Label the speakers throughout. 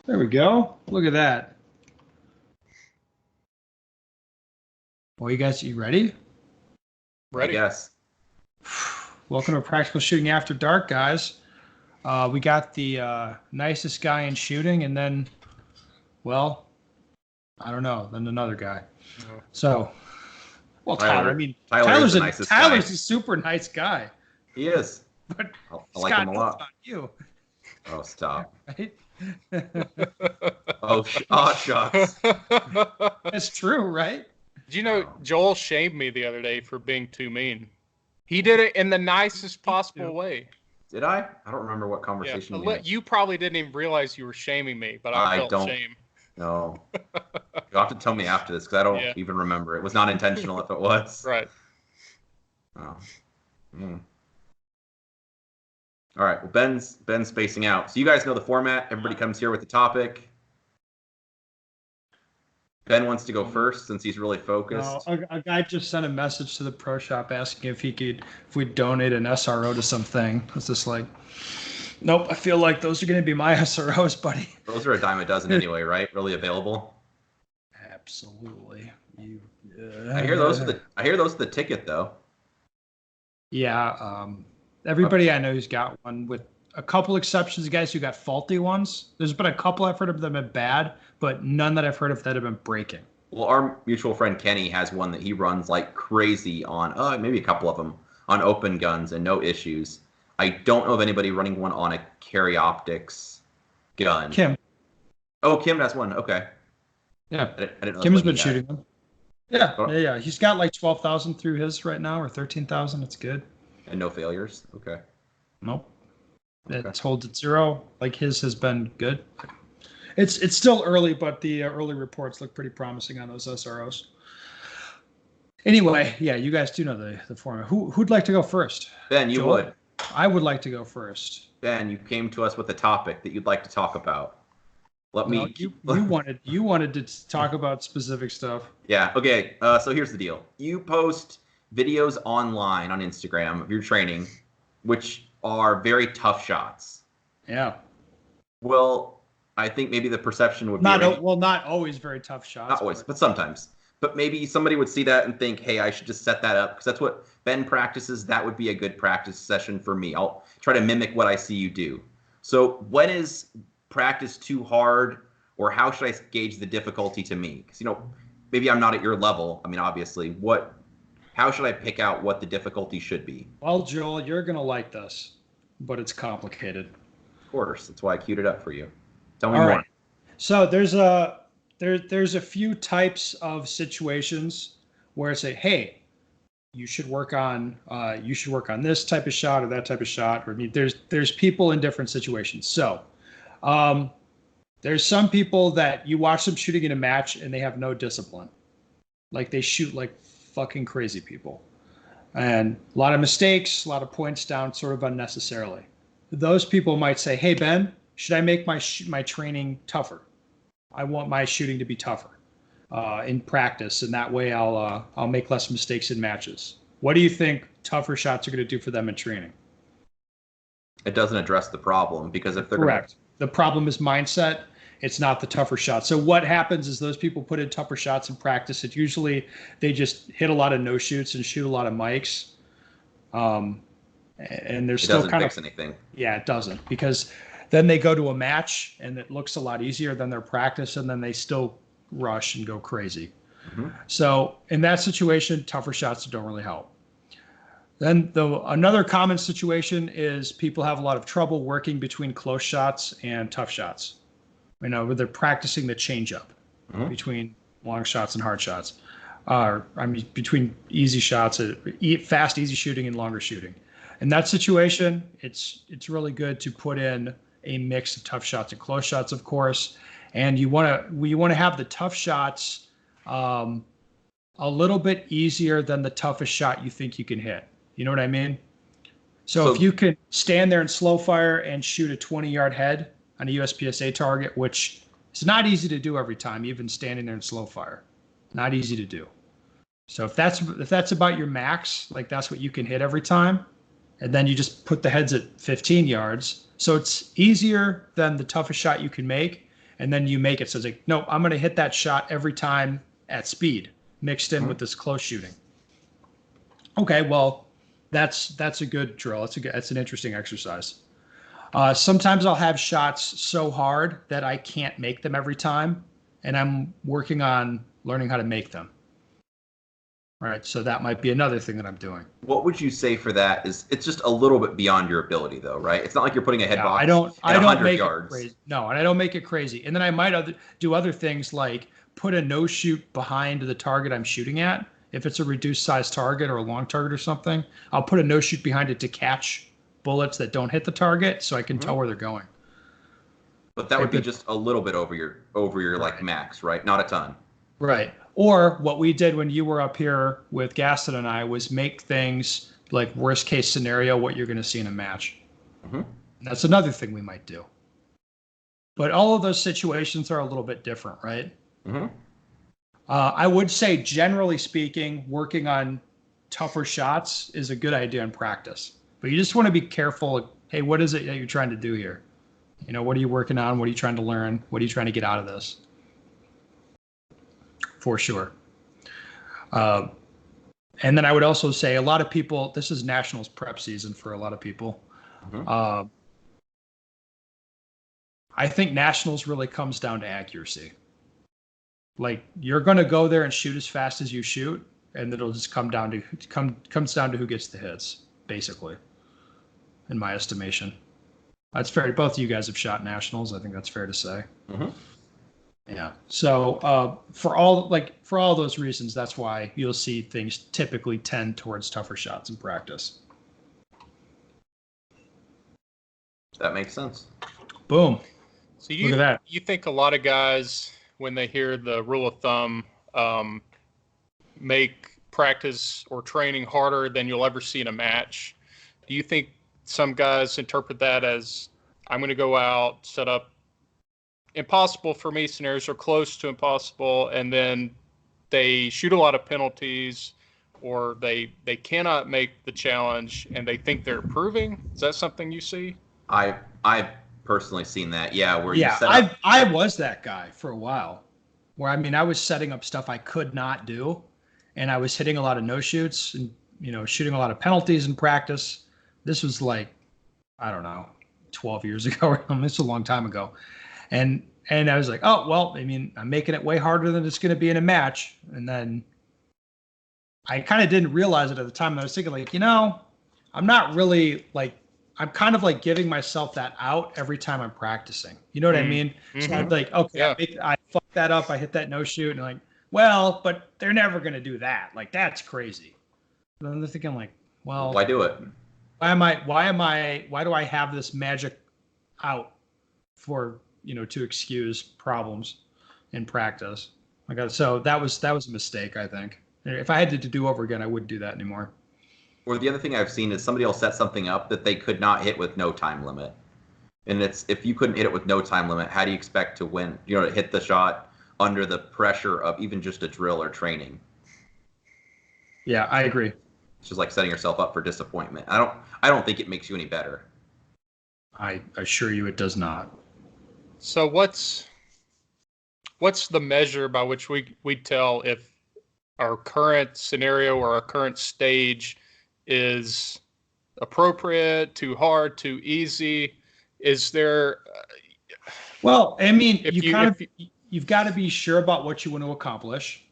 Speaker 1: There we go. Look at that. Well, you ready?
Speaker 2: I
Speaker 3: Ready?
Speaker 2: guess.
Speaker 1: Welcome to Practical Shooting After Dark, guys. We got the nicest guy in shooting, and then, well, I don't know, then another guy.
Speaker 3: Oh.
Speaker 1: So, well, Tyler. I mean,
Speaker 2: Tyler is the nicest guy.
Speaker 1: Tyler's a super nice guy,
Speaker 2: He is.
Speaker 1: but
Speaker 2: I
Speaker 1: Scott,
Speaker 2: like him a
Speaker 1: that's
Speaker 2: lot.
Speaker 1: not you,
Speaker 2: Oh, stop.
Speaker 1: right?
Speaker 2: Oh, shucks.
Speaker 1: That's true, right?
Speaker 3: Did you know Joel shamed me the other day for being too mean? He did it in the nicest possible way.
Speaker 2: Did I? I don't remember what
Speaker 3: Yeah,
Speaker 2: conversation we had.
Speaker 3: you probably didn't even realize you were shaming me, but I felt
Speaker 2: don't.
Speaker 3: shame.
Speaker 2: No. You'll have to tell me after this because I don't even remember. It was not intentional if it was.
Speaker 3: Right.
Speaker 2: Oh. All right. Well, Ben's spacing out. So you guys know the format. Everybody comes here with the topic. Ben wants to go first since he's really focused.
Speaker 1: A guy just sent a message to the pro shop asking if we'd donate an SRO to something. It's just like, nope. I feel like those are going to be my SROs, buddy.
Speaker 2: Those are a dime a dozen anyway, right? Really available.
Speaker 1: Absolutely.
Speaker 2: I hear those are the ticket though.
Speaker 1: Yeah. Everybody I know who's got one, with a couple exceptions, guys who got faulty ones. There's been a couple I've heard of them have been bad, but none that I've heard of that have been breaking.
Speaker 2: Well, our mutual friend Kenny has one that he runs like crazy on, maybe a couple of them, on open guns and no issues. I don't know of anybody running one on a Carry Optics gun.
Speaker 1: Kim.
Speaker 2: Oh, Kim has one. Okay.
Speaker 1: Yeah.
Speaker 2: I didn't know
Speaker 1: Kim's been shooting them. Yeah. He's got like 12,000 through his right now, or 13,000. It's good.
Speaker 2: And no failures. Okay.
Speaker 1: Nope. It holds at 0. Like his has been good. It's still early, but the early reports look pretty promising on those SROs. Anyway, yeah, you guys do know the format. Who'd like to go first?
Speaker 2: Ben, you
Speaker 1: Joel?
Speaker 2: would.
Speaker 1: I would like to go first.
Speaker 2: Ben, you came to us with a topic that you'd like to talk about.
Speaker 1: You wanted to talk about specific stuff.
Speaker 2: Yeah. Okay. So here's the deal. You post videos online on Instagram of your training, which are very tough shots.
Speaker 1: Yeah.
Speaker 2: Well, I think maybe the perception would be
Speaker 1: not always very tough shots.
Speaker 2: Not always, but sometimes. But maybe somebody would see that and think, hey, I should just set that up because that's what Ben practices. That would be a good practice session for me. I'll try to mimic what I see you do. So when is practice too hard, or how should I gauge the difficulty to me? Because, maybe I'm not at your level. I mean, obviously, how should I pick out what the difficulty should be?
Speaker 1: Well, Joel, you're going to like this, but it's complicated.
Speaker 2: Of course. That's why I queued it up for you. Tell me
Speaker 1: more.
Speaker 2: Right.
Speaker 1: So there's a few types of situations where I say, hey, you should work on this type of shot or that type of shot. Or there's people in different situations. So there's some people that you watch them shooting in a match and they have no discipline. Like they shoot like fucking crazy people. And a lot of mistakes, a lot of points down sort of unnecessarily. Those people might say, hey, Ben, should I make my training tougher? I want my shooting to be tougher in practice, and that way I'll make less mistakes in matches. What do you think tougher shots are going to do for them in training?
Speaker 2: It doesn't address the problem because if they're
Speaker 1: correct, the problem is mindset. It's not the tougher shot. So what happens is those people put in tougher shots in practice. It usually they just hit a lot of no shoots and shoot a lot of mics. And there's still kind
Speaker 2: of anything.
Speaker 1: Yeah, it doesn't, because then they go to a match and it looks a lot easier than their practice, and then they still rush and go crazy. Mm-hmm. So in that situation, tougher shots don't really help. Then another common situation is people have a lot of trouble working between close shots and tough shots. Where they're practicing the changeup between long shots and hard shots. Between easy shots, fast, easy shooting and longer shooting. In that situation, it's really good to put in a mix of tough shots and close shots, of course. And you want to have the tough shots a little bit easier than the toughest shot you think you can hit. You know what I mean? So if you can stand there and slow fire and shoot a 20-yard head on a USPSA target, which is not easy to do every time, even standing there and slow fire, not easy to do. So if that's about your max, like that's what you can hit every time, and then you just put the heads at 15 yards. So it's easier than the toughest shot you can make, and then you make it so it's like, no, I'm going to hit that shot every time at speed, mixed in with this close shooting. Okay, well, that's a good drill. That's an interesting exercise. Sometimes I'll have shots so hard that I can't make them every time, and I'm working on learning how to make them. All right, so that might be another thing that I'm doing.
Speaker 2: What would you say for that? Is it's just a little bit beyond your ability, though, right? It's not like you're putting a head box.
Speaker 1: I don't make
Speaker 2: yards.
Speaker 1: it crazy. No, and I don't make it crazy. And then I might do other things like put a no shoot behind the target I'm shooting at. If it's a reduced size target or a long target or something, I'll put a no shoot behind it to catch bullets that don't hit the target, so I can tell where they're going.
Speaker 2: But that would be just a little bit over your like max, right? Not a ton.
Speaker 1: Right. Or what we did when you were up here with Gaston and I was make things like worst case scenario, what you're going to see in a match. That's another thing we might do. But all of those situations are a little bit different, right? I would say, generally speaking, working on tougher shots is a good idea in practice. But you just want to be careful. Hey, what is it that you're trying to do here? You know, what are you working on? What are you trying to learn? What are you trying to get out of this? For sure. And then I would also say a lot of people, this is Nationals prep season for a lot of people. I think Nationals really comes down to accuracy. Like, you're going to go there and shoot as fast as you shoot, and it'll just comes down to who gets the hits, basically, in my estimation. That's fair. Both of you guys have shot Nationals. I think that's fair to say. Yeah. So for all those reasons, that's why you'll see things typically tend towards tougher shots in practice.
Speaker 2: That makes sense.
Speaker 1: Boom.
Speaker 3: So
Speaker 1: Look at that.
Speaker 3: You think a lot of guys, when they hear the rule of thumb, make practice or training harder than you'll ever see in a match? Do you think some guys interpret that as, I'm going to go out, set up impossible for me scenarios or close to impossible, and then they shoot a lot of penalties, or they cannot make the challenge and they think they're improving? Is that something you see?
Speaker 2: I've personally seen that. Yeah, where
Speaker 1: Yeah,
Speaker 2: you set up.
Speaker 1: I was that guy for a while, where I was setting up stuff I could not do, and I was hitting a lot of no shoots and shooting a lot of penalties in practice. This was like, I don't know, 12 years ago. It's a long time ago. And I was like, oh, well, I mean, I'm making it way harder than it's going to be in a match. And then I kind of didn't realize it at the time. And I was thinking, like, I'm not really like, I'm kind of like giving myself that out every time I'm practicing. You know what I mean? So I'm like, okay,
Speaker 3: Yeah.
Speaker 1: I fucked that up. I hit that no shoot. And like, well, but they're never going to do that. Like, that's crazy. And then they're thinking like, well,
Speaker 2: Why do it?
Speaker 1: why do I have this magic out for, to excuse problems in practice? So that was a mistake, I think. If I had to do over again, I wouldn't do that anymore.
Speaker 2: Or the other thing I've seen is somebody will set something up that they could not hit with no time limit. And it's, if you couldn't hit it with no time limit, how do you expect to win, to hit the shot under the pressure of even just a drill or training?
Speaker 1: Yeah, I agree.
Speaker 2: It's just like setting yourself up for disappointment. I don't think it makes you any better.
Speaker 1: I assure you it does not.
Speaker 3: So what's the measure by which we tell if our current scenario or our current stage is appropriate, too hard, too easy? Is there?
Speaker 1: Well, I mean, you've got to be sure about what you want to accomplish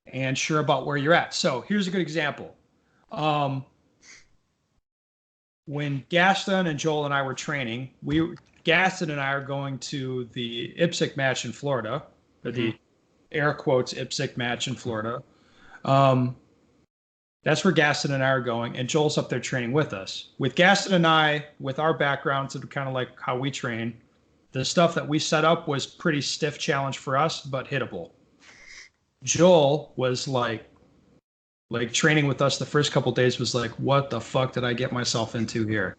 Speaker 1: and sure about where you're at. So here's a good example. When Gaston and Joel and I were training, Gaston and I are going to the IPSC match in Florida, or the air quotes IPSC match in Florida. That's where Gaston and I are going, and Joel's up there training with us. With Gaston and I, with our backgrounds and kind of like how we train, the stuff that we set up was pretty stiff challenge for us, but hittable. Joel was like training with us the first couple of days was like, what the fuck did I get myself into here?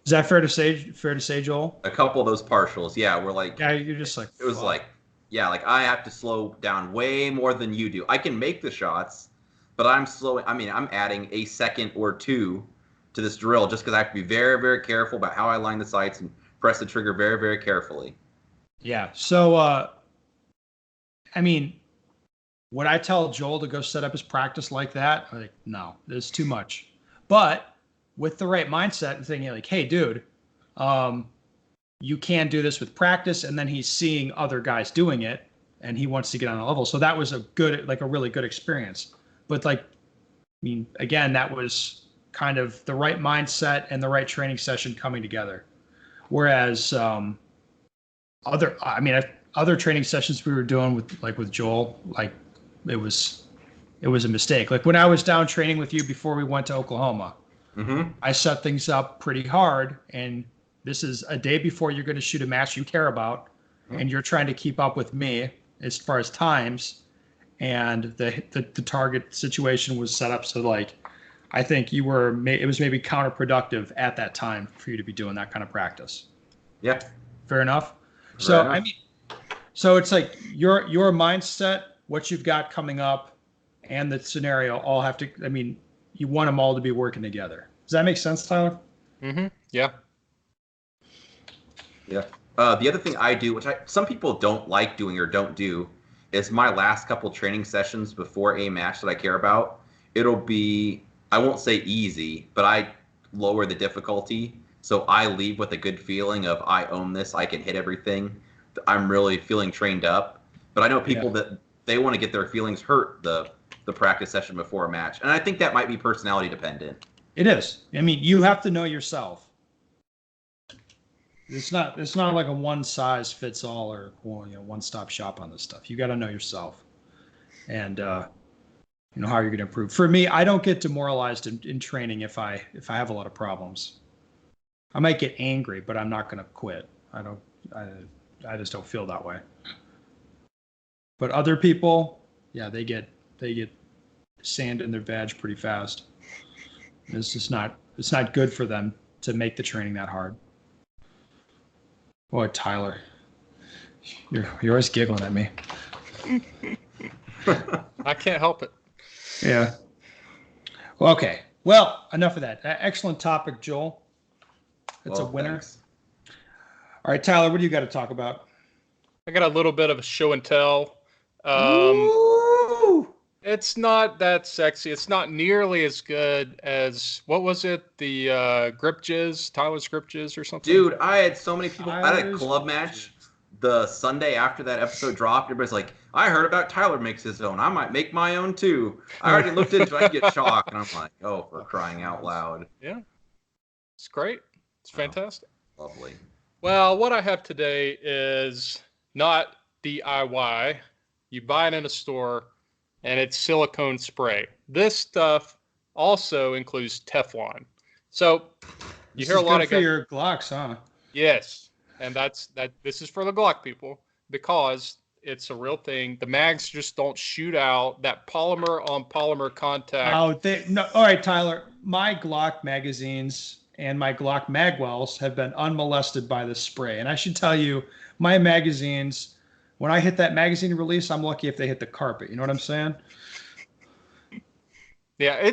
Speaker 1: Is that fair to say, Joel?
Speaker 2: A couple of those partials, yeah, were like,
Speaker 1: yeah, you're just like,
Speaker 2: it was
Speaker 1: fuck.
Speaker 2: like, yeah, like I have to slow down way more than you do. I can make the shots, but I'm slowing. I mean, I'm adding a second or two to this drill just because I have to be very, very careful about how I line the sights and press the trigger very, very carefully.
Speaker 1: Yeah. So, I mean, would I tell Joel to go set up his practice like that? Like, no, it's too much. But with the right mindset and thinking like, hey, dude, you can do this with practice. And then he's seeing other guys doing it and he wants to get on a level. So that was a good, like a really good experience. But like, I mean, again, that was kind of the right mindset and the right training session coming together. Whereas other training sessions we were doing with Joel, like it was a mistake. Like when I was down training with you before we went to Oklahoma, I set things up pretty hard, and this is a day before you're going to shoot a match you care about, and you're trying to keep up with me as far as times, and the target situation was set up so like I think it was maybe counterproductive at that time for you to be doing that kind of practice.
Speaker 2: Yeah.
Speaker 1: Fair enough.
Speaker 2: Fair
Speaker 1: So
Speaker 2: enough.
Speaker 1: I mean, so it's like your mindset, what you've got coming up, and the scenario all have to. I mean, you want them all to be working together. Does that make sense, Tyler?
Speaker 3: Yeah.
Speaker 2: Yeah. The other thing I do, which some people don't like doing or don't do, is my last couple training sessions before a match that I care about. It'll be, I won't say easy, but I lower the difficulty. So I leave with a good feeling of I own this, I can hit everything. I'm really feeling trained up. But I know people that they want to get their feelings hurt the practice session before a match. And I think that might be personality dependent.
Speaker 1: It is. I mean, you have to know yourself. It's not like a one size fits all or one stop shop on this stuff. You got to know yourself, and how you're going to improve. For me, I don't get demoralized in training if I have a lot of problems. I might get angry, but I'm not going to quit. I just don't feel that way. But other people, yeah, they get sand in their badge pretty fast. It's not good for them to make the training that hard. Boy, Tyler, you're always giggling at me.
Speaker 3: I can't help it.
Speaker 1: Yeah. Well, okay. Well, enough of that. Excellent topic, Joel. It's a winner.
Speaker 2: Thanks.
Speaker 1: All right, Tyler, what do you got to talk about?
Speaker 3: I got a little bit of a show and tell.
Speaker 1: Ooh.
Speaker 3: It's not that sexy. It's not nearly as good as, what was it? The Grip Jizz, Tyler's Grip Jizz or something?
Speaker 2: Dude, I had so many people. I had a club match the Sunday after that episode dropped. Everybody's like, I heard about Tyler makes his own. I might make my own too. I already looked into it. I get chalk. And I'm like, oh, for crying out loud.
Speaker 3: Yeah. It's great. It's fantastic.
Speaker 2: Lovely.
Speaker 3: Well, what I have today is not DIY. You buy it in a store, and it's silicone spray. This stuff also includes Teflon. So you hear a lot of
Speaker 1: for your Glocks, huh?
Speaker 3: Yes, and this is for the Glock people because it's a real thing. The mags just don't shoot out. That polymer on polymer contact.
Speaker 1: Oh, no. All right, Tyler. My Glock magazines and my Glock magwells have been unmolested by this spray, and I should tell you, my magazines. When I hit that magazine release, I'm lucky if they hit the carpet. You know what I'm saying?
Speaker 3: Yeah,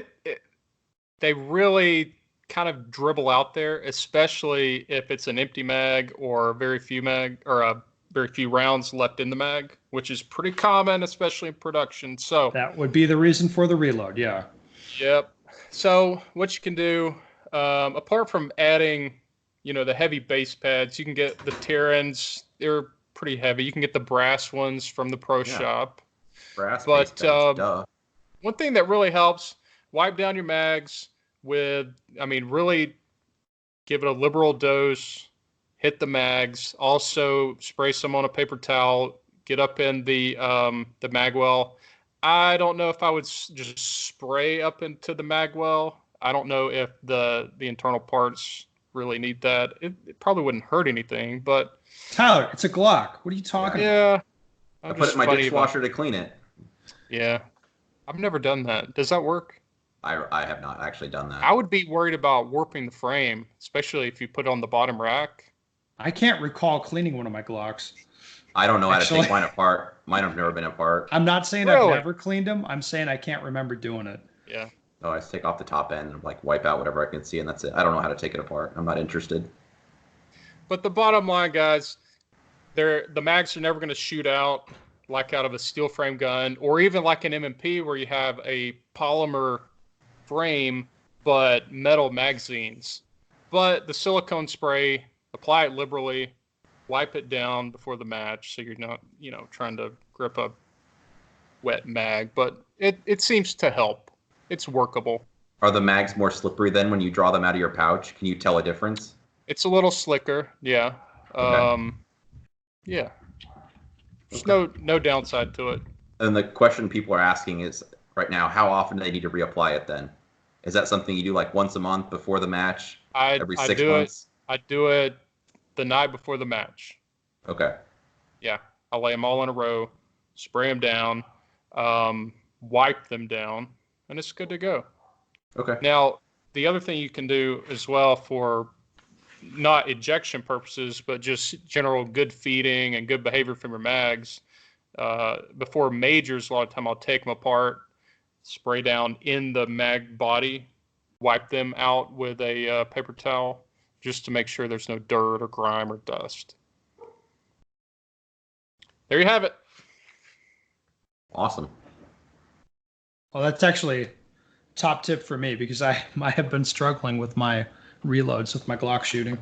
Speaker 3: they really kind of dribble out there, especially if it's an empty mag or very few rounds left in the mag, which is pretty common, especially in production. So
Speaker 1: that would be the reason for the reload. Yeah.
Speaker 3: Yep. So what you can do, apart from adding, the heavy base pads, you can get the Terrans. They're pretty heavy. You can get the brass ones from the pro shop.
Speaker 2: Brass,
Speaker 3: but
Speaker 2: duh.
Speaker 3: One thing that really helps, wipe down your mags really give it a liberal dose, hit the mags, also spray some on a paper towel, get up in the magwell. I don't know if I would just spray up into the magwell. I don't know if the internal parts really need that. It probably wouldn't hurt anything, but
Speaker 1: Tyler, it's a Glock. What are you talking about?
Speaker 2: I put it in my dishwasher to clean it.
Speaker 3: Yeah. I've never done that. Does that work?
Speaker 2: I have not actually done that.
Speaker 3: I would be worried about warping the frame, especially if you put it on the bottom rack.
Speaker 1: I can't recall cleaning one of my Glocks.
Speaker 2: I don't know how to take mine apart. Mine have never been apart.
Speaker 1: I'm not saying I've never cleaned them. I'm saying I can't remember doing it.
Speaker 3: Yeah.
Speaker 2: Oh, I just take off the top end and wipe out whatever I can see, and that's it. I don't know how to take it apart. I'm not interested.
Speaker 3: But the bottom line, guys, the mags are never going to shoot out like out of a steel frame gun, or even like an M&P where you have a polymer frame but metal magazines. But the silicone spray, apply it liberally, wipe it down before the match so you're not, trying to grip a wet mag. But it seems to help. It's workable.
Speaker 2: Are the mags more slippery then when you draw them out of your pouch? Can you tell a difference?
Speaker 3: It's a little slicker, yeah.
Speaker 2: Okay.
Speaker 3: Yeah. There's no downside to it.
Speaker 2: And the question people are asking is right now, how often do they need to reapply it then? Is that something you do like once a month before the match? Every 6 months?
Speaker 3: I do it the night before the match.
Speaker 2: Okay.
Speaker 3: Yeah. I lay them all in a row, spray them down, wipe them down, and it's good to go.
Speaker 2: Okay.
Speaker 3: Now, the other thing you can do as well for not ejection purposes, but just general good feeding and good behavior from your mags, before majors, a lot of time I'll take them apart, spray down in the mag body, wipe them out with a paper towel just to make sure there's no dirt or grime or dust. There you have it.
Speaker 2: Awesome.
Speaker 1: Well, that's actually top tip for me because I have been struggling with my reloads with my Glock shooting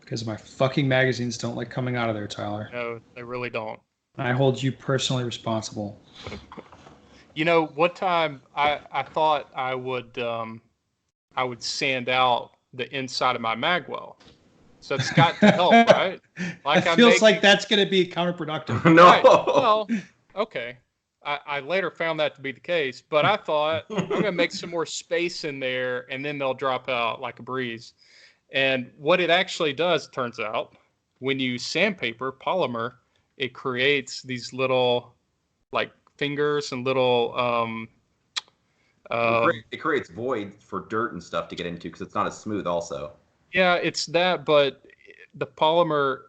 Speaker 1: because my fucking magazines don't like coming out of there, Tyler.
Speaker 3: No, they really don't.
Speaker 1: I hold you personally responsible.
Speaker 3: One time I thought I would sand out the inside of my magwell. So it's got to help, right?
Speaker 1: Like it feels like that's going to be counterproductive.
Speaker 2: No.
Speaker 3: Right. Well, okay. I later found that to be the case, but I thought I'm going to make some more space in there and then they'll drop out like a breeze. And what it actually does, turns out, when you sandpaper polymer, it creates these little like fingers and little
Speaker 2: it creates voids for dirt and stuff to get into because it's not as smooth also.
Speaker 3: Yeah, it's that, but the polymer,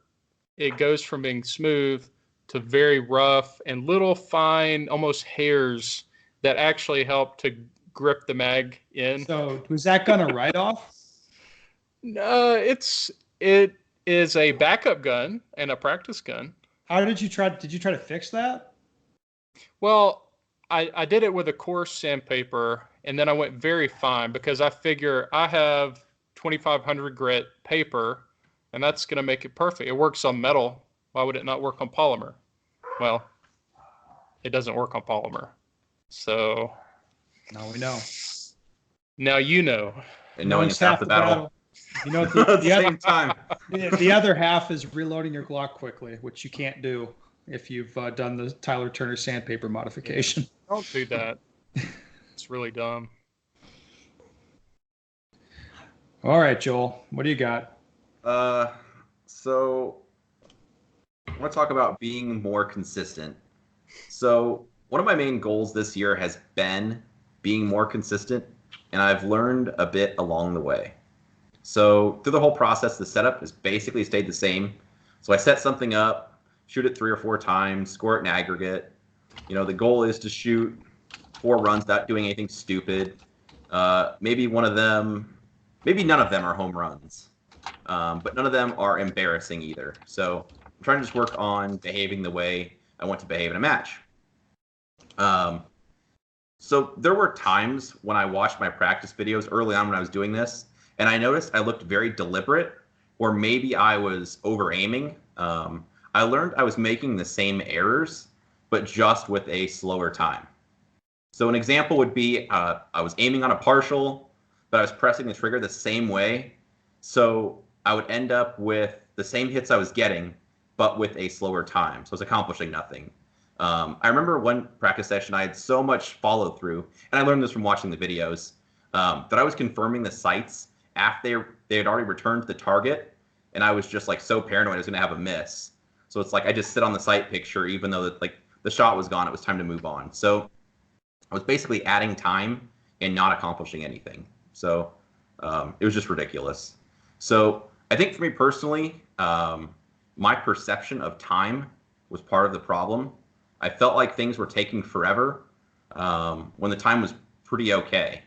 Speaker 3: it goes from being smooth to very rough and little fine, almost hairs that actually help to grip the mag in.
Speaker 1: So was that gun a write-off?
Speaker 3: No, it is a backup gun and a practice gun.
Speaker 1: How did you try to fix that?
Speaker 3: Well, I did it with a coarse sandpaper, and then I went very fine because I figure I have 2500 grit paper, and that's going to make it perfect. It works on metal. Why would it not work on polymer? Well, it doesn't work on polymer. So
Speaker 1: now we know.
Speaker 3: Now you know.
Speaker 2: And knowing it's half the battle.
Speaker 1: You know, the other half is reloading your Glock quickly, which you can't do if you've done the Tyler Turner sandpaper modification.
Speaker 3: Don't do that. It's really dumb.
Speaker 1: All right, Joel, what do you got?
Speaker 2: So I want to talk about being more consistent. So one of my main goals this year has been being more consistent, and I've learned a bit along the way. So through the whole process, the setup has basically stayed the same. So I set something up, shoot it 3 or 4 times, score it in aggregate. The goal is to shoot 4 runs without doing anything stupid. Maybe none of them are home runs, but none of them are embarrassing either. So I'm trying to just work on behaving the way I want to behave in a match. So there were times when I watched my practice videos early on when I was doing this, and I noticed I looked very deliberate, or maybe I was over-aiming. I learned I was making the same errors, but just with a slower time. So an example would be I was aiming on a partial, but I was pressing the trigger the same way. So I would end up with the same hits I was getting, but with a slower time. So I was accomplishing nothing. I remember one practice session, I had so much follow through, and I learned this from watching the videos, that I was confirming the sights after they had already returned to the target, and I was just like so paranoid I was going to have a miss. So it's like I just sit on the sight picture, even though the shot was gone, it was time to move on. So I was basically adding time and not accomplishing anything. So it was just ridiculous. So I think for me personally, my perception of time was part of the problem. I felt like things were taking forever when the time was pretty okay.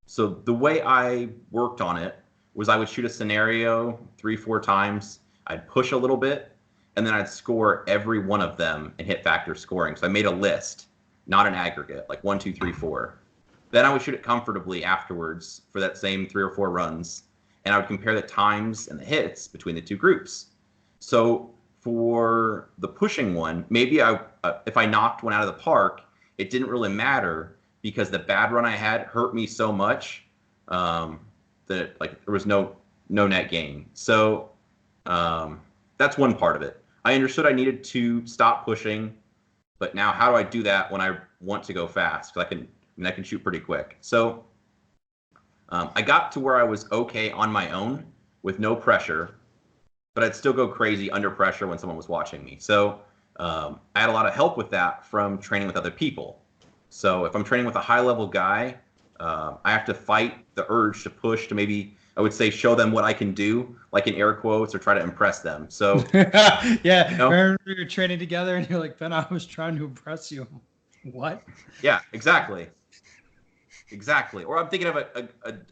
Speaker 2: So the way I worked on it was I would shoot a scenario 3-4 times. I'd push a little bit, and then I'd score every one of them and hit factor scoring. So I made a list, not an aggregate, like 1, 2, 3, 4. Then I would shoot it comfortably afterwards for that same 3 or 4 runs, and I would compare the times and the hits between the two groups. So for the pushing one, maybe if I knocked one out of the park, it didn't really matter because the bad run I had hurt me so much that like there was no net gain. So that's one part of it. I understood I needed to stop pushing, but now how do I do that when I want to go fast? Because I can shoot pretty quick. So I got to where I was okay on my own with no pressure, but I'd still go crazy under pressure when someone was watching me. So I had a lot of help with that from training with other people. So if I'm training with a high-level guy, I have to fight the urge to push to maybe, I would say, show them what I can do, like in air quotes, or try to impress them. So
Speaker 1: yeah,
Speaker 2: you know?
Speaker 1: remember we were training together and you're like, Ben, I was trying to impress you. What?
Speaker 2: Yeah, exactly. Or I'm thinking of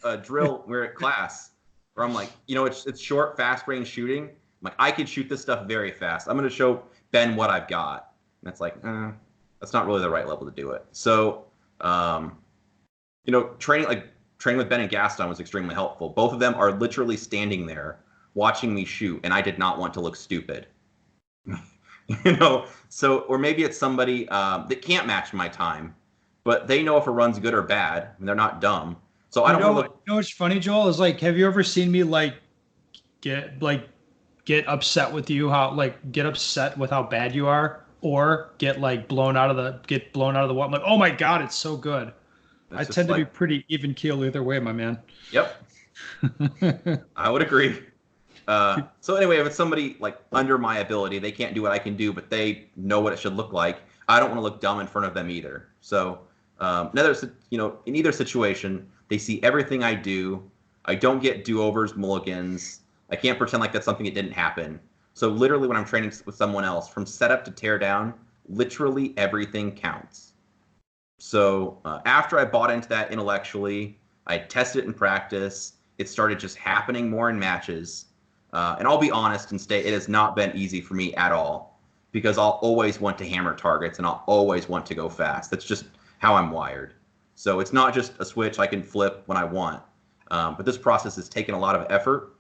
Speaker 2: a drill we're at class where I'm like, it's short, fast range shooting. I'm like, I can shoot this stuff very fast. I'm going to show Ben what I've got. And it's like, that's not really the right level to do it. So, training with Ben and Gaston was extremely helpful. Both of them are literally standing there watching me shoot, and I did not want to look stupid. So, or maybe it's somebody that can't match my time, but they know if a run's good or bad, and they're not dumb. So I don't want to look.
Speaker 1: You know what's funny, Joel, is like, have you ever seen me get upset with you, get upset with how bad you are, or get blown out of the water? I'm like, oh my God, it's so good. I tend to be pretty even keel either way, my man.
Speaker 2: Yep. I would agree. So anyway, if it's somebody under my ability, they can't do what I can do, but they know what it should look like. I don't want to look dumb in front of them either. So in either situation, they see everything I do. I don't get do-overs, mulligans. I can't pretend like that's something that didn't happen. So literally when I'm training with someone else, from setup to tear down, literally everything counts. So after I bought into that intellectually, I tested it in practice. It started just happening more in matches. And I'll be honest and state it has not been easy for me at all because I'll always want to hammer targets and I'll always want to go fast. That's just how I'm wired. So it's not just a switch I can flip when I want. But this process has taken a lot of effort,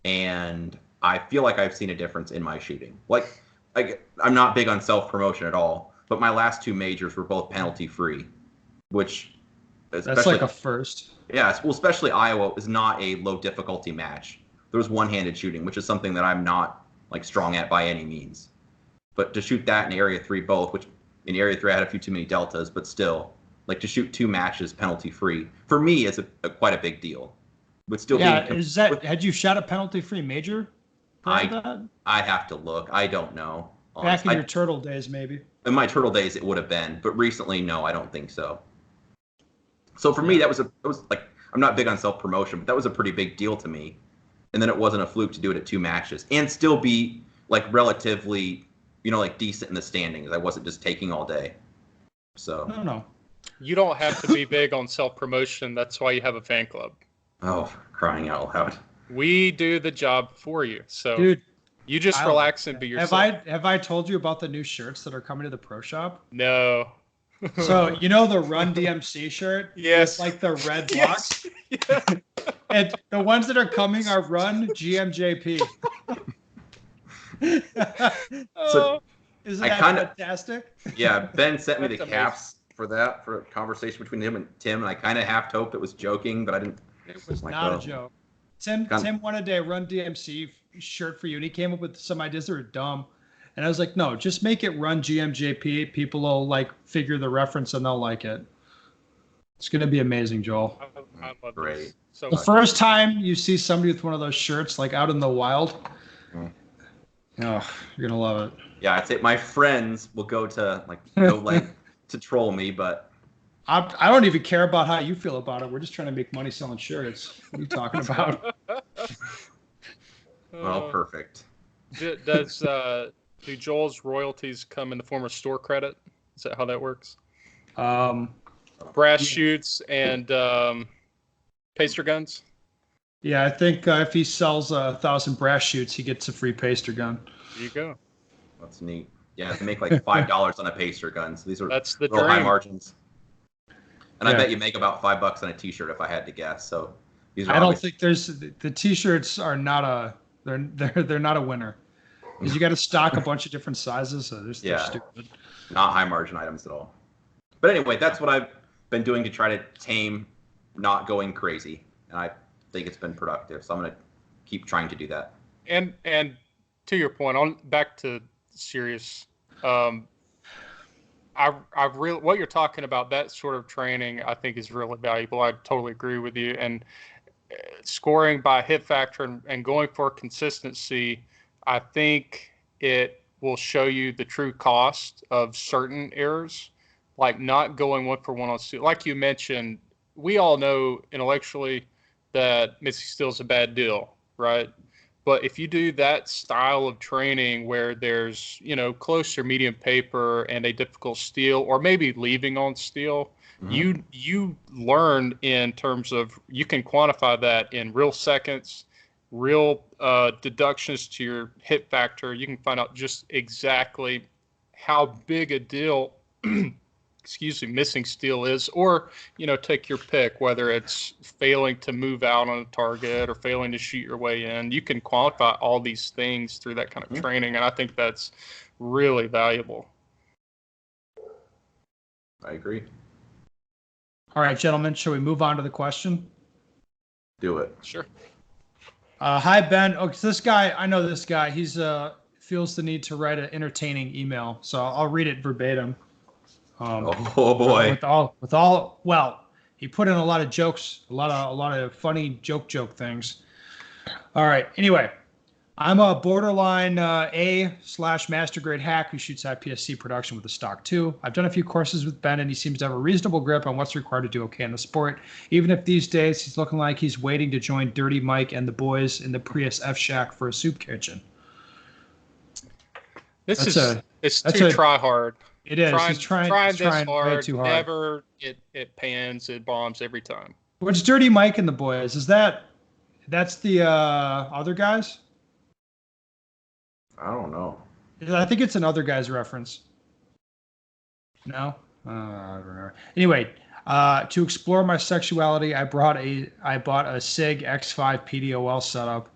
Speaker 2: and I feel like I've seen a difference in my shooting. I'm not big on self-promotion at all, but my last 2 majors were both penalty-free, which
Speaker 1: that's like a first.
Speaker 2: Yeah, well, especially Iowa is not a low difficulty match. There was one-handed shooting, which is something that I'm not strong at by any means. But to shoot that in Area 3 both, which in Area 3 I had a few too many deltas, but still, to shoot 2 matches penalty-free, for me is quite a big deal. But still,
Speaker 1: had you shot a penalty-free major?
Speaker 2: I'd have to look. I don't know.
Speaker 1: Back in your turtle days, maybe.
Speaker 2: In my turtle days, it would have been, but recently, no, I don't think so. So for me, that was I'm not big on self-promotion, but that was a pretty big deal to me. And then it wasn't a fluke to do it at 2 matches and still be relatively, decent in the standings. I wasn't just taking all day. So
Speaker 1: no.
Speaker 3: You don't have to be big on self-promotion. That's why you have a fan club.
Speaker 2: Oh, crying out loud.
Speaker 3: We do the job for you. So
Speaker 1: dude,
Speaker 3: you just relax and be yourself.
Speaker 1: Have I told you about the new shirts that are coming to the pro shop?
Speaker 3: No.
Speaker 1: So the Run DMC shirt?
Speaker 3: Yes.
Speaker 1: It's the red box. Yes. Yeah. And the ones that are coming are Run GMJP.
Speaker 2: So
Speaker 1: isn't that fantastic?
Speaker 2: Yeah, Ben sent me the caps for that, for a conversation between him and Tim, and I kind of half hoped it was joking, but I didn't.
Speaker 1: It was not a joke. Tim wanted a Run DMC shirt for you, and he came up with some ideas that were dumb. And I was like, no, just make it Run GMJP. People will figure the reference and they'll like it. It's going to be amazing, Joel.
Speaker 3: I love
Speaker 2: Great.
Speaker 3: this so
Speaker 1: the
Speaker 3: much.
Speaker 1: first time you see somebody with one of those shirts out in the wild, oh, you're going to love it.
Speaker 2: Yeah, I'd say my friends will go to no length to troll me, but
Speaker 1: I don't even care about how you feel about it. We're just trying to make money selling shirts. What are you talking about?
Speaker 2: Well, perfect.
Speaker 3: Do Joel's royalties come in the form of store credit? Is that how that works? Brass shoots and paster guns?
Speaker 1: Yeah, I think if he sells 1,000 brass shoots, he gets a free paster gun.
Speaker 3: There you go.
Speaker 2: That's neat. Yeah, they make like $5 on a pacer gun. So these are
Speaker 3: That's the
Speaker 2: real high
Speaker 3: dream.
Speaker 2: margins. And I
Speaker 1: Yeah.
Speaker 2: bet you make about $5 on a T-shirt if I had to guess. So these are
Speaker 1: I don't
Speaker 2: obviously
Speaker 1: think the t-shirts are not they're not a winner because you got to stock a bunch of different sizes, so they're
Speaker 2: Yeah.
Speaker 1: stupid.
Speaker 2: not high margin items at all. But anyway, that's what I've been doing to try to tame not going crazy, and I think it's been productive. So I'm gonna keep trying to do that.
Speaker 3: And to your point, on back to serious, I've really what you're talking about, that sort of training, I think is really valuable. I totally agree with you. And scoring by hit factor and going for consistency, I think it will show you the true cost of certain errors, like not going 1-for-1 on steel. Like you mentioned, we all know intellectually that Missy Steel is a bad deal, right? But if you do that style of training where there's, close or medium paper and a difficult steel, or maybe leaving on steel, you learn in terms of, you can quantify that in real seconds, real deductions to your hit factor. You can find out just exactly how big a deal missing steel is, or take your pick, whether it's failing to move out on a target or failing to shoot your way in. You can quantify all these things through that kind of training, and I think that's really valuable.
Speaker 2: I agree.
Speaker 1: All right, gentlemen, shall we move on to the question?
Speaker 2: Do it.
Speaker 3: Sure.
Speaker 1: Hi, Ben. Oh, this guy, I know this guy. He's feels the need to write an entertaining email, so I'll read it verbatim.
Speaker 2: Oh boy.
Speaker 1: Well, he put in a lot of jokes, a lot of funny joke things. All right. Anyway, I'm a borderline A/master grade hack who shoots IPSC production with a stock 2. I've done a few courses with Ben, and he seems to have a reasonable grip on what's required to do okay in the sport, even if these days he's looking like he's waiting to join Dirty Mike and the boys in the Prius F Shack for a soup kitchen.
Speaker 3: It's too try hard.
Speaker 1: It is. He's trying
Speaker 3: this hard.
Speaker 1: Way too hard.
Speaker 3: Never. It pans. It bombs every time.
Speaker 1: What's Dirty Mike and the boys? That's the other guys?
Speaker 2: I don't know.
Speaker 1: I think it's an other guy's reference. No? I don't know. Anyway, to explore my sexuality, I bought a SIG X5 PDOL setup.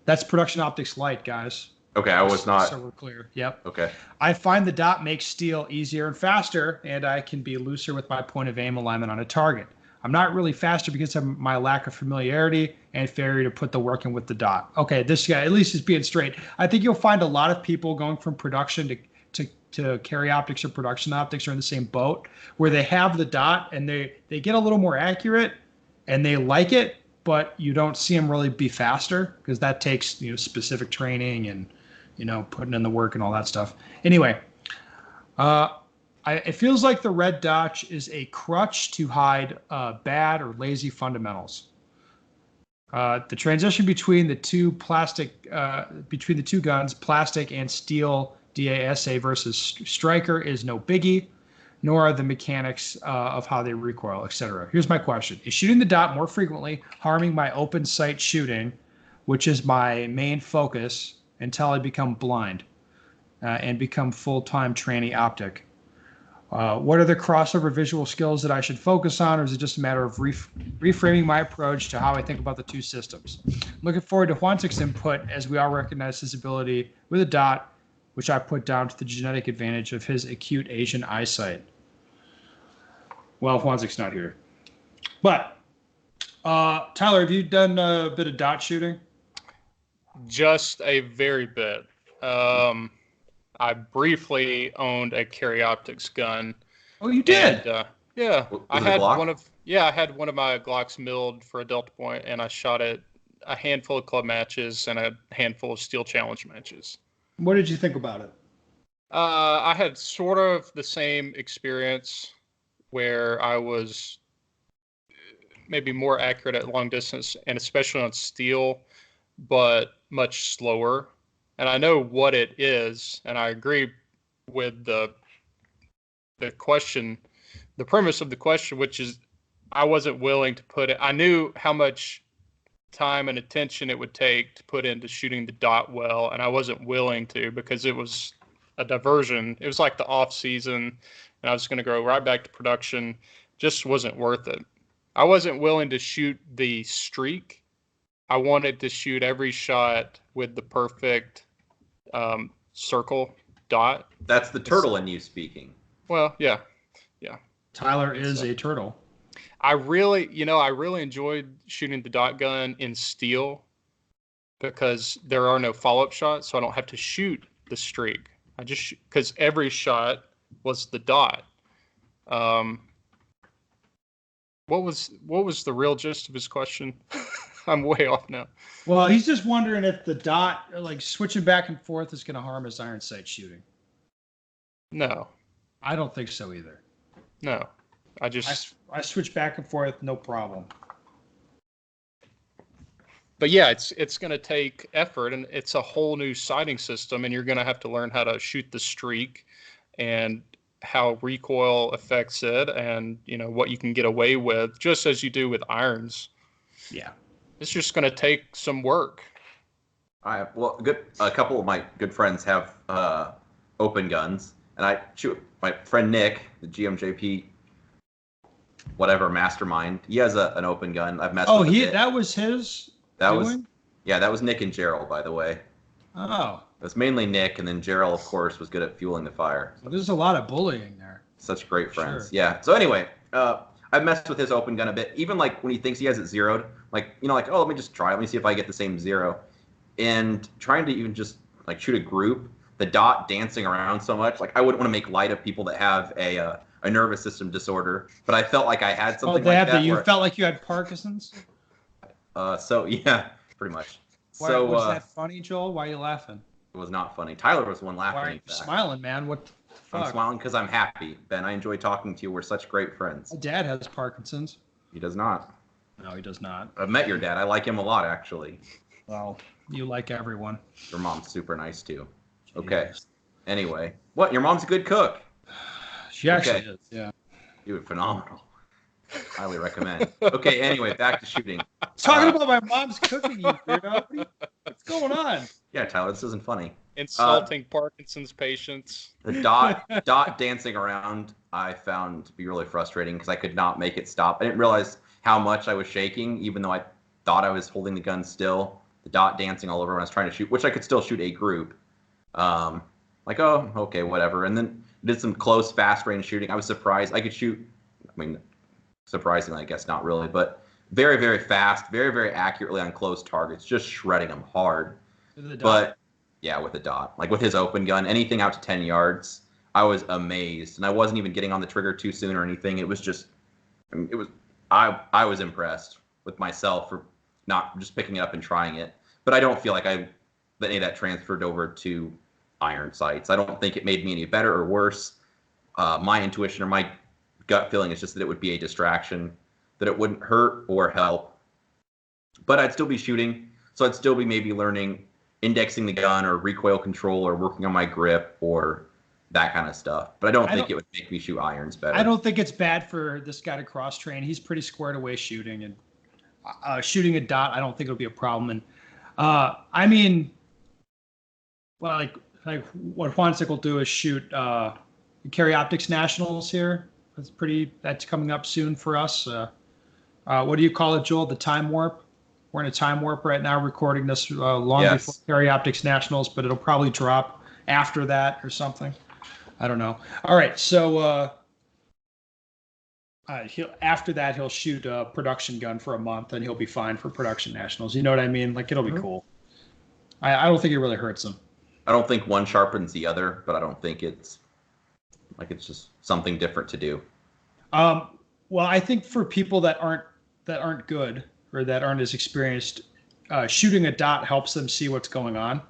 Speaker 1: That's Production Optics Lite, guys.
Speaker 2: Okay, I was not.
Speaker 1: So we're clear. Yep.
Speaker 2: Okay.
Speaker 1: I find the dot makes steel easier and faster, and I can be looser with my point of aim alignment on a target. I'm not really faster because of my lack of familiarity and failure to put the work in with the dot. Okay, this guy at least is being straight. I think you'll find a lot of people going from production to carry optics or production optics are in the same boat, where they have the dot and they get a little more accurate and they like it, but you don't see them really be faster because that takes specific training and putting in the work and all that stuff. Anyway, it feels like the red dot is a crutch to hide bad or lazy fundamentals. The transition between the two guns, plastic and steel DASA versus striker, is no biggie, nor are the mechanics of how they recoil, etc. Here's my question. Is shooting the dot more frequently harming my open sight shooting, which is my main focus, until I become blind and become full-time tranny optic? What are the crossover visual skills that I should focus on, or is it just a matter of reframing my approach to how I think about the two systems? Looking forward to Hwansik's input, as we all recognize his ability with a dot, which I put down to the genetic advantage of his acute Asian eyesight. Well, Hwansik's not here. But, Tyler, have you done a bit of dot shooting?
Speaker 3: Just a very bit. I briefly owned a Carry Optics gun.
Speaker 1: Oh, you did?
Speaker 3: And, yeah,
Speaker 2: I had
Speaker 3: one of my Glocks milled for a Delta Point, and I shot it a handful of club matches and a handful of Steel Challenge matches.
Speaker 1: What did you think about it?
Speaker 3: I had sort of the same experience where I was maybe more accurate at long distance, and especially on steel, but much slower. And I know what it is, and I agree with the question, the premise of the question, which is I wasn't willing to put it. I knew how much time and attention it would take to put into shooting the dot well, and I wasn't willing to, because it was a diversion. It was like the off season, and I was going to go right back to production. Just wasn't worth it. I wasn't willing to shoot the streak. I wanted to shoot every shot with the perfect circle dot.
Speaker 2: That's the turtle in you speaking.
Speaker 3: Well, yeah.
Speaker 1: Tyler is a turtle.
Speaker 3: I really enjoyed shooting the dot gun in steel because there are no follow-up shots, so I don't have to shoot the streak. I just because every shot was the dot. What was the real gist of his question? I'm way off now.
Speaker 1: Well, he's just wondering if the dot, like switching back and forth, is going to harm his iron sight shooting.
Speaker 3: No,
Speaker 1: I don't think so either.
Speaker 3: no.
Speaker 1: I switch back and forth, no problem.
Speaker 3: But yeah, it's going to take effort, and it's a whole new sighting system, and you're going to have to learn how to shoot the streak and how recoil affects it, and what you can get away with, just as you do with irons.
Speaker 1: Yeah,
Speaker 3: It's just going to take some work.
Speaker 2: A couple of my good friends have open guns, and I shoot my friend Nick, the GMJP, whatever mastermind. He has an open gun. I've messed with a bit.
Speaker 1: That was his.
Speaker 2: That
Speaker 1: doing?
Speaker 2: that was Nick and Gerald, by the way.
Speaker 1: Oh,
Speaker 2: It was mainly Nick, and then Gerald, of course, was good at fueling the fire.
Speaker 1: well, there's a lot of bullying there.
Speaker 2: Such great friends.
Speaker 1: Sure.
Speaker 2: Yeah. So anyway, I've messed with his open gun a bit. Even like when he thinks he has it zeroed, oh, let me just try. Let me see if I get the same zero. And trying to even just like shoot a group, the dot dancing around so much, like I wouldn't want to make light of people that have a nervous system disorder, but I felt like I had something like that.
Speaker 1: You felt like you had Parkinson's?
Speaker 2: So yeah, pretty much.
Speaker 1: Was that funny, Joel? Why are you laughing?
Speaker 2: It was not funny. Tyler was the one laughing.
Speaker 1: Why are you smiling, man? What the fuck?
Speaker 2: I'm smiling because I'm happy, Ben. I enjoy talking to you. We're such great friends.
Speaker 1: My dad has Parkinson's.
Speaker 2: He does not.
Speaker 1: No, he does not.
Speaker 2: I've met your dad. I like him a lot, actually.
Speaker 1: Well, you like everyone.
Speaker 2: Your mom's super nice too. Okay. Anyway, what? Your mom's a good cook.
Speaker 1: She actually is. Yeah.
Speaker 2: You were phenomenal. Highly recommend. Okay. Anyway, back to shooting.
Speaker 1: Talking about my mom's cooking, you weirdo. What's going on?
Speaker 2: Yeah, Tyler, this isn't funny.
Speaker 3: Insulting Parkinson's patients.
Speaker 2: The dot dancing around I found to be really frustrating because I could not make it stop. I didn't realize how much I was shaking, even though I thought I was holding the gun still. The dot dancing all over when I was trying to shoot, which I could still shoot a group. Like, oh, okay, whatever. And then did some close, fast range shooting. I was surprised I could shoot. I mean, surprisingly, I guess not really, but very, very fast, very, very accurately on close targets, just shredding them hard. But yeah, with the dot, like with his open gun, anything out to 10 yards, I was amazed, and I wasn't even getting on the trigger too soon or anything. It was just, I was impressed with myself for not just picking it up and trying it. But I don't feel like any of that transferred over to iron sights. I don't think it made me any better or worse. My intuition or my gut feeling is just that it would be a distraction, that it wouldn't hurt or help. But I'd still be shooting, so I'd still be maybe learning indexing the gun or recoil control or working on my grip or that kind of stuff. But I don't think it would make me shoot irons better.
Speaker 1: I don't think it's bad for this guy to cross train. He's pretty squared away shooting, and shooting a dot, I don't think it'll be a problem. And I mean, well, like what Juancic will do is shoot Carry Optics Nationals here. That's coming up soon for us. What do you call it, Joel? The time warp? We're in a time warp right now, recording this long before Carry Optics Nationals, but it'll probably drop after that or something. I don't know. All right, so after that he'll shoot a production gun for a month, and he'll be fine for production nationals. You know what I mean? Like, it'll be cool. I don't think it really hurts him.
Speaker 2: I don't think one sharpens the other, but I don't think it's just something different to do.
Speaker 1: Well, I think for people that aren't good or that aren't as experienced, shooting a dot helps them see what's going on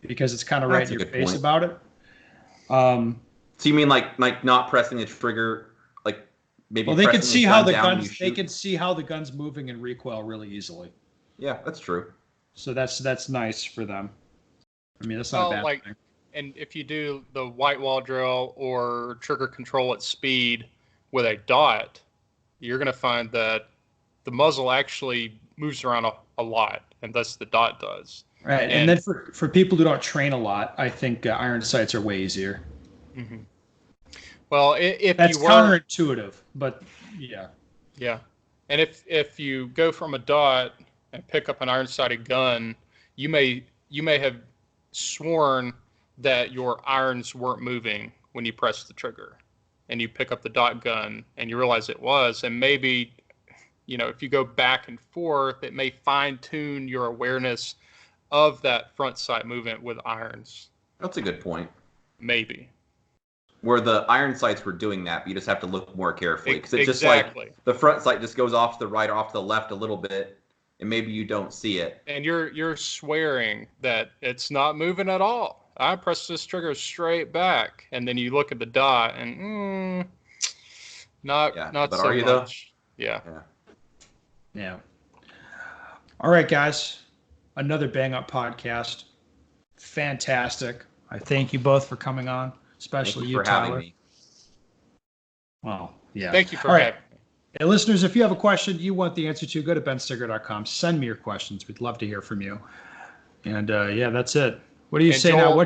Speaker 1: because it's kind of right in your face about it.
Speaker 2: So you mean like not pressing the trigger, like maybe?
Speaker 1: Well, they can see how the guns. They can see how the gun's moving in recoil really easily.
Speaker 2: Yeah, that's true.
Speaker 1: So that's nice for them. I mean, that's not a bad thing.
Speaker 3: And if you do the white wall drill or trigger control at speed with a dot, you're going to find that the muzzle actually moves around a lot, and thus the dot does.
Speaker 1: Right. And then for people who don't train a lot, I think iron sights are way easier.
Speaker 3: Mhm. Well, if
Speaker 1: That's
Speaker 3: you were,
Speaker 1: counterintuitive, but yeah.
Speaker 3: yeah, and if you go from a dot and pick up an iron sighted gun, you may have sworn that your irons weren't moving when you pressed the trigger, and you pick up the dot gun and you realize it was, and maybe, if you go back and forth, it may fine tune your awareness of that front sight movement with irons.
Speaker 2: That's a good point.
Speaker 3: Maybe.
Speaker 2: Where the iron sights were doing that, but you just have to look more carefully because it's
Speaker 3: Exactly.
Speaker 2: just like the front sight just goes off to the right or off to the left a little bit, and maybe you don't see it.
Speaker 3: And you're swearing that it's not moving at all. I press this trigger straight back, and then you look at the dot, and not
Speaker 2: but
Speaker 3: so
Speaker 2: are you
Speaker 3: much. Yeah.
Speaker 1: Yeah. All right, guys. Another Bang Up podcast. Fantastic. I thank you both for coming on, especially
Speaker 2: Thank
Speaker 1: you,
Speaker 2: for
Speaker 1: Tyler.
Speaker 2: having me.
Speaker 1: Well, yeah.
Speaker 3: Thank you for
Speaker 1: All right.
Speaker 3: having me.
Speaker 1: Hey, listeners, if you have a question you want the answer to, go to benstigger.com. Send me your questions. We'd love to hear from you. And yeah, that's it. What do you
Speaker 3: And
Speaker 1: say now?
Speaker 3: Joel-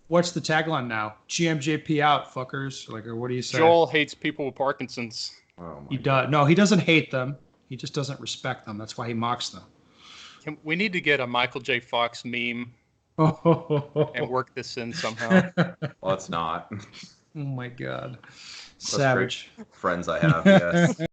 Speaker 1: What's the tagline now? GMJP out, fuckers. Like, or what do you say?
Speaker 3: Joel hates people with Parkinson's.
Speaker 2: Oh my
Speaker 1: He does. No, he doesn't hate them. He just doesn't respect them. That's why he mocks them.
Speaker 3: We need to get a Michael J. Fox meme
Speaker 1: Oh
Speaker 3: and work this in somehow.
Speaker 2: Well, it's not.
Speaker 1: my God.
Speaker 2: That's
Speaker 1: Savage.
Speaker 2: great friends I have. Yes.